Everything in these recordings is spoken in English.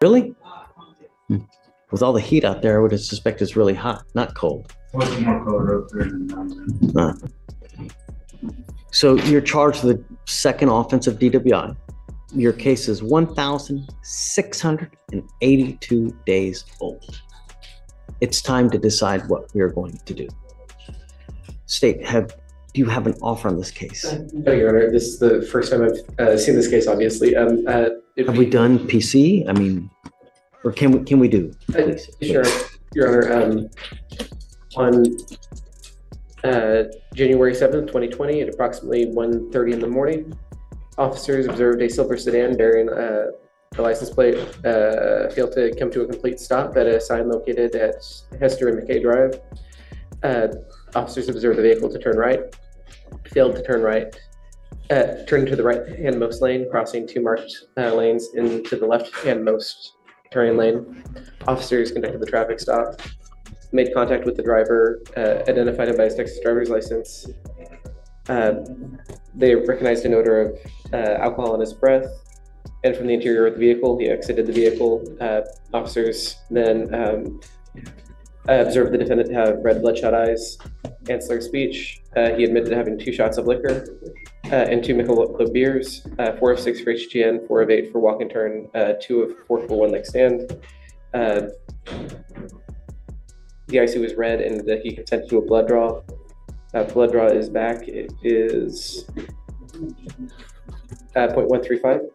Really? Hmm. With all the heat out there, I would suspect it's really hot, not cold. What's more color up there than down there? So you're charged with the second offensive DWI. Your case is 1,682 days old. It's time to decide what we are going to do. State, do you have an offer on this case? No, Your Honor. This is the first time I've seen this case, obviously. Have we done PC? I mean, or can we do? Please? Sure, Your Honor. On January 7th, 2020, at approximately 1:30 in the morning, officers observed a silver sedan bearing the license plate failed to come to a complete stop at a sign located at Hester and McKay Drive. Officers observed the vehicle to turn right, failed to turn right, turned to the right-handmost lane, crossing two marked lanes into the left-handmost turning lane. Officers conducted the traffic stop, made contact with the driver, identified him by his Texas driver's license. They recognized an odor of alcohol in his breath, and from the interior of the vehicle, he exited the vehicle. Officers then observed the defendant to have red bloodshot eyes and slurred speech. He admitted to having 2 shots of liquor and 2 Michelob beers, 4 of 6 for HGN, 4 of 8 for walk and turn, 2 of 4 for one leg stand. The IC was red and he consented to a blood draw. Blood draw is back. It is 0.135.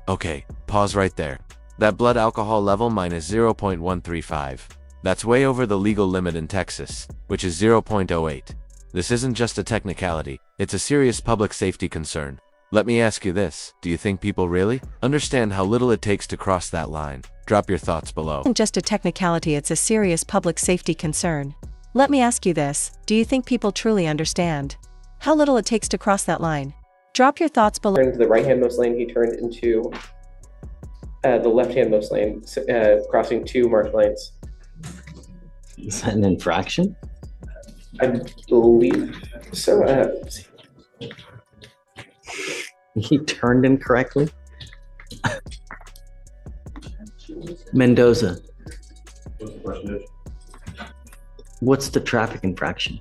Okay, pause right there. That blood alcohol level mine is 0.135. That's way over the legal limit in Texas, which is 0.08. This isn't just a technicality, it's a serious public safety concern. Let me ask you this, do you think people really understand how little it takes to cross that line? Drop your thoughts below. It isn't just a technicality, it's a serious public safety concern. Let me ask you this, do you think people truly understand how little it takes to cross that line? Drop your thoughts below. Turned to the right-handmost lane, he turned into the left-handmost lane, crossing 2 marked lanes. Is that an infraction? I believe so. He turned incorrectly? Mendoza, What's the question? what's the traffic infraction,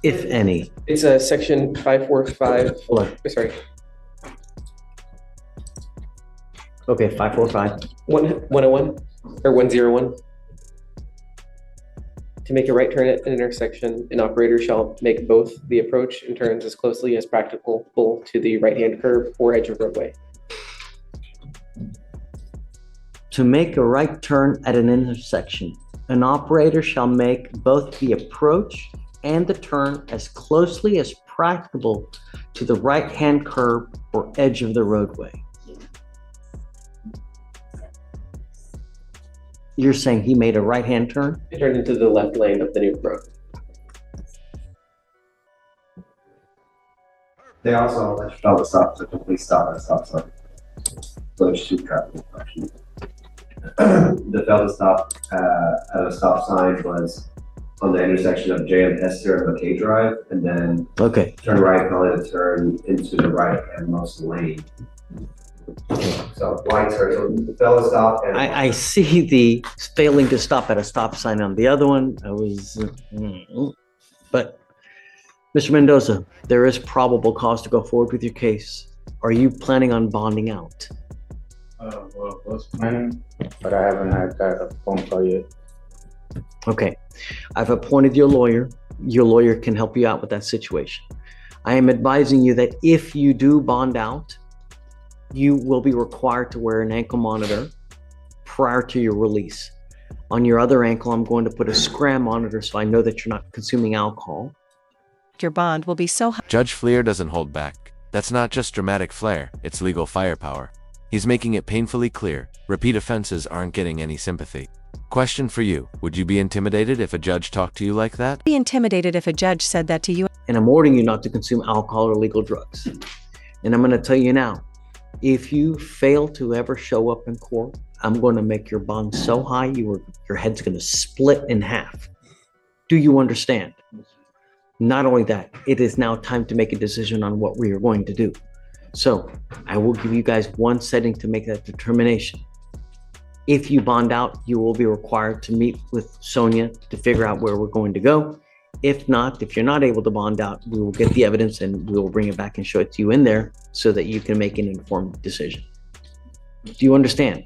if any? It's a section 545. Hold on. Sorry, Okay, 545. 101 or 101. To make a right turn at an intersection, an operator shall make both the approach and turns as closely as practicable to the right-hand curb or edge of roadway. To make a right turn at an intersection, an operator shall make both the approach and the turn as closely as practicable to the right-hand curb or edge of the roadway. You're saying he made a right-hand turn? It turned into the left lane of the new road. They also failed to stop to complete stop at a stop sign. So there's 2 traffic infractions. The failed to stop at a stop sign was on the intersection of JM Hester and McKay Drive, and then Okay. turn right, probably to turn into the right-handmost lane. So right turn, so the failed to stop and I see the failing to stop at a stop sign on the other one. But Mr. Mendoza, there is probable cause to go forward with your case. Are you planning on bonding out? Well, I was planning, but I haven't had that phone call yet. Okay, I've appointed your lawyer. Your lawyer can help you out with that situation. I am advising you that if you do bond out, you will be required to wear an ankle monitor prior to your release. On your other ankle, I'm going to put a scram monitor so I know that you're not consuming alcohol. Your bond will be so high. Judge Fleischer doesn't hold back. That's not just dramatic flair, it's legal firepower. He's making it painfully clear, repeat offenses aren't getting any sympathy. Question for you, would you be intimidated if a judge talked to you like that? Be intimidated if a judge said that to you. And I'm ordering you not to consume alcohol or illegal drugs. And I'm going to tell you now, if you fail to ever show up in court, I'm going to make your bond so high your head's going to split in half. Do you understand? Not only that, it is now time to make a decision on what we are going to do. So I will give you guys one setting to make that determination. If you bond out, you will be required to meet with Sonia to figure out where we're going to go. If not, if you're not able to bond out, we will get the evidence and we will bring it back and show it to you in there so that you can make an informed decision. Do you understand?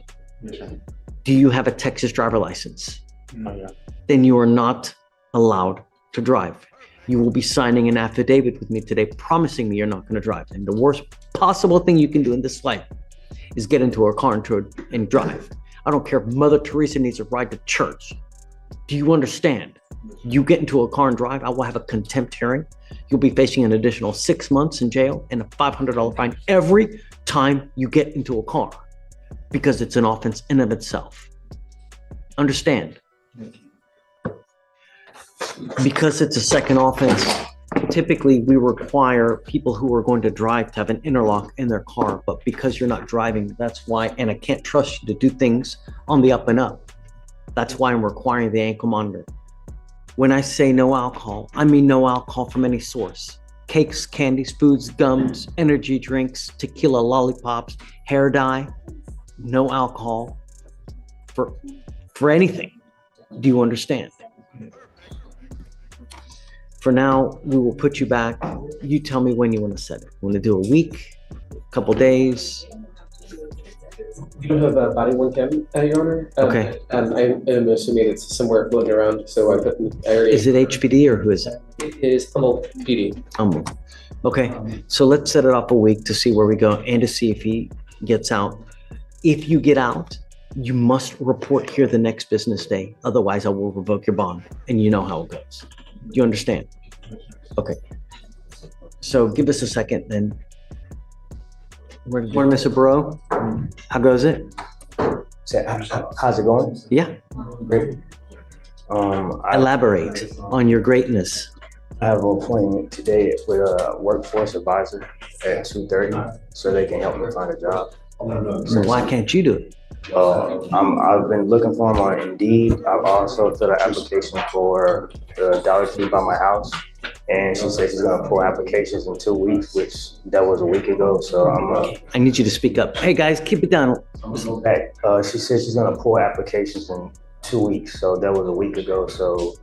Do you have a Texas driver license? No. Then you are not allowed to drive. You will be signing an affidavit with me today promising me you're not going to drive. And the worst possible thing you can do in this life is get into a car and drive. I don't care if Mother Teresa needs a ride to church. Do you understand? You get into a car and drive, I will have a contempt hearing. You'll be facing an additional 6 months in jail and a $500 fine every time you get into a car because it's an offense in of itself. Understand? Because it's a second offense, typically we require people who are going to drive to have an interlock in their car, but because you're not driving, that's why, and I can't trust you to do things on the up and up. That's why I'm requiring the ankle monitor. When I say no alcohol, I mean no alcohol from any source. Cakes, candies, foods, gums, energy drinks, tequila, lollipops, hair dye, no alcohol for anything. Do you understand? For now, we will put you back. You tell me when you want to set it. You want to do a week, a couple days? You don't have a body worn cam, Your Honor? Okay. I am assuming it's somewhere floating around, so I already. Is it HPD or who is it? It is Hummel PD. Okay, so let's set it up a week to see where we go and to see if he gets out. If you get out, you must report here the next business day. Otherwise, I will revoke your bond, and you know how it goes. You understand? Okay. So give us a second then. Morning, Mr. Burrow. How goes it? How's it going? Yeah. Great. I Elaborate on your greatness. have an appointment today with a workforce advisor at 2:30, so they can help me find a job. So why can't you do it? I've been looking for them on Indeed. I've also filled an application for the Dollar Tree by my house, and she said she's gonna pull applications in 2 weeks, which that was a week ago. So I need you to speak up. Hey guys, keep it down. back. She said she's gonna pull applications in 2 weeks, so that was a week ago. So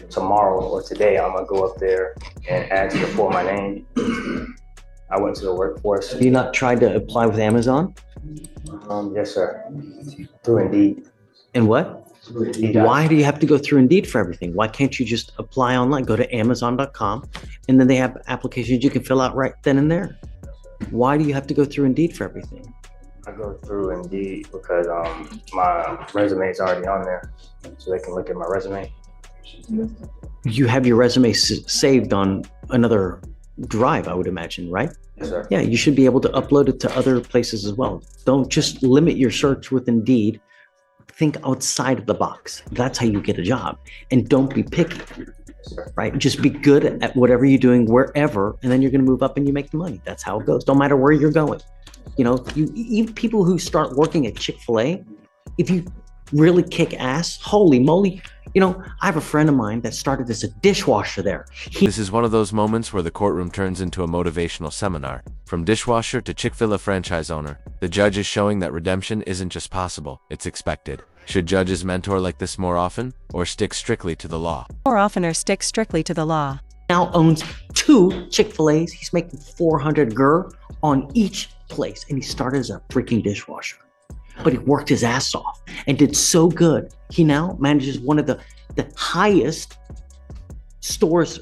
tomorrow or today, I'm gonna go up there and ask her for my name. I went to the workforce. Have you not tried to apply with Amazon? Yes, sir. Through Indeed. And what? Why do you have to go through Indeed for everything? Why can't you just apply online? Go to Amazon.com and then they have applications you can fill out right then and there. Why do you have to go through Indeed for everything? I go through Indeed because my resume is already on there, so they can look at my resume. You have your resume saved on another drive, I would imagine, right? Yes, sir. Yeah, you should be able to upload it to other places as well. Don't just limit your search with Indeed. Think outside of the box. That's how you get a job. And don't be picky, right? Just be good at whatever you're doing wherever, and then you're going to move up and you make the money. That's how it goes. Don't matter where you're going. You know, even people who start working at Chick-fil-A, if you really kick ass, holy moly. You know, I have a friend of mine that started as a dishwasher there. This is one of those moments where the courtroom turns into a motivational seminar. From dishwasher to Chick-fil-A franchise owner, the judge is showing that redemption isn't just possible, it's expected. Should judges mentor like this more often, or stick strictly to the law? More often or stick strictly to the law. Now owns 2 Chick-fil-A's. He's making 400 GER on each place, and he started as a freaking dishwasher. But he worked his ass off and did so good. He now manages one of the highest stores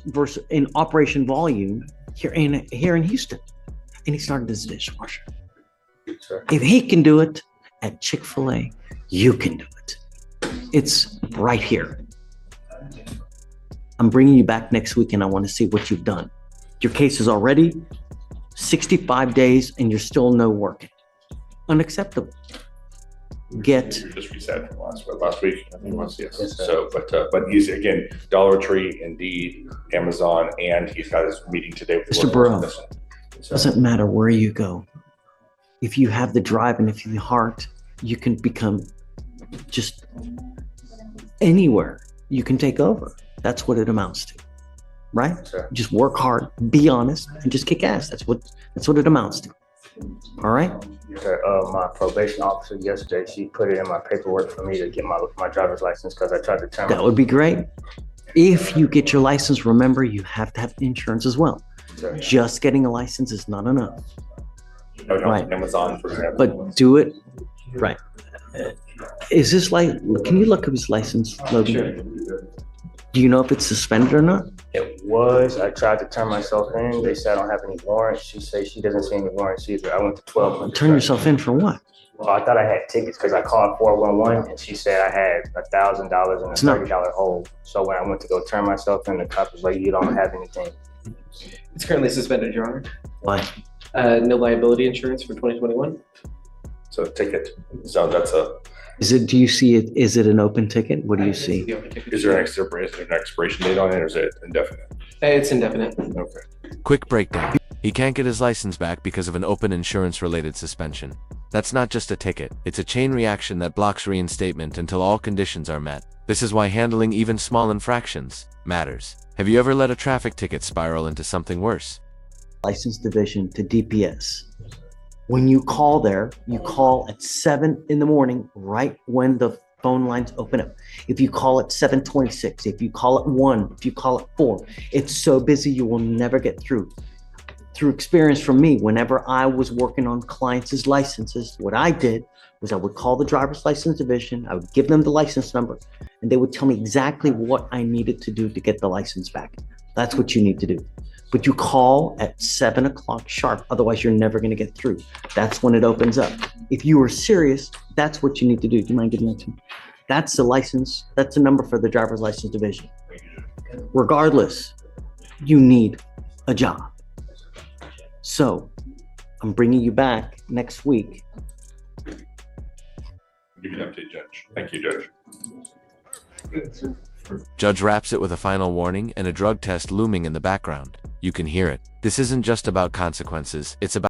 in operation volume here in Houston. And he started as a dishwasher. Sure. If he can do it at Chick-fil-A, you can do it. It's right here. I'm bringing you back next week and I want to see what you've done. Your case is already 65 days and you're still no working. Unacceptable. You just reset from last week, I think it was, yes. So, but he's again, Dollar Tree, Indeed, Amazon, and he's got his meeting today with the Mr. Burrow, it doesn't matter where you go. If you have the drive and if you have the heart, you can become just anywhere. You can take over. That's what it amounts to, right? Sure. Just work hard, be honest, and just kick ass. That's what it amounts to. All right? My probation officer yesterday, she put it in my paperwork for me to get my driver's license because I tried to turn That would be great. If you get your license, remember you have to have insurance as well. Just getting a license is not enough. No, Right. Amazon, for example. But do it right. Is this like? Can you look up his license, Logan? Do you know if it's suspended or not? It was. I tried to turn myself in. They said I don't have any warrants. She says she doesn't see any warrants either. I went to 1200. Turn yourself in for what? Well, I thought I had tickets because I called 411 and she said I had $1,000 and a $30 hold. So when I went to go turn myself in, the cop was like, "You don't have anything." It's currently suspended, Your Honor. What? No liability insurance for 2021. So ticket. So that's a. Is it? Do you see it? Is it an open ticket? What do you see? Is there an expiration date on it, or is it indefinite? It's indefinite. Okay. Quick breakdown. He can't get his license back because of an open insurance-related suspension. That's not just a ticket, it's a chain reaction that blocks reinstatement until all conditions are met. This is why handling even small infractions matters. Have you ever let a traffic ticket spiral into something worse? License division to DPS. When you call there, you call at 7 in the morning, right when the phone lines open up. If you call at 7:26, if you call at 1, if you call at 4, it's so busy you will never get through. Through experience from me, whenever I was working on clients' licenses, what I did was I would call the driver's license division, I would give them the license number, and they would tell me exactly what I needed to do to get the license back. That's what you need to do. But you call at 7 o'clock sharp, otherwise you're never gonna get through. That's when it opens up. If you are serious, that's what you need to do. Do you mind giving that to me? That's the license, that's the number for the driver's license division. Regardless, you need a job. So, I'm bringing you back next week. Give you an update, Judge. Thank you, Judge. Judge wraps it with a final warning and a drug test looming in the background. You can hear it. This isn't just about consequences, it's about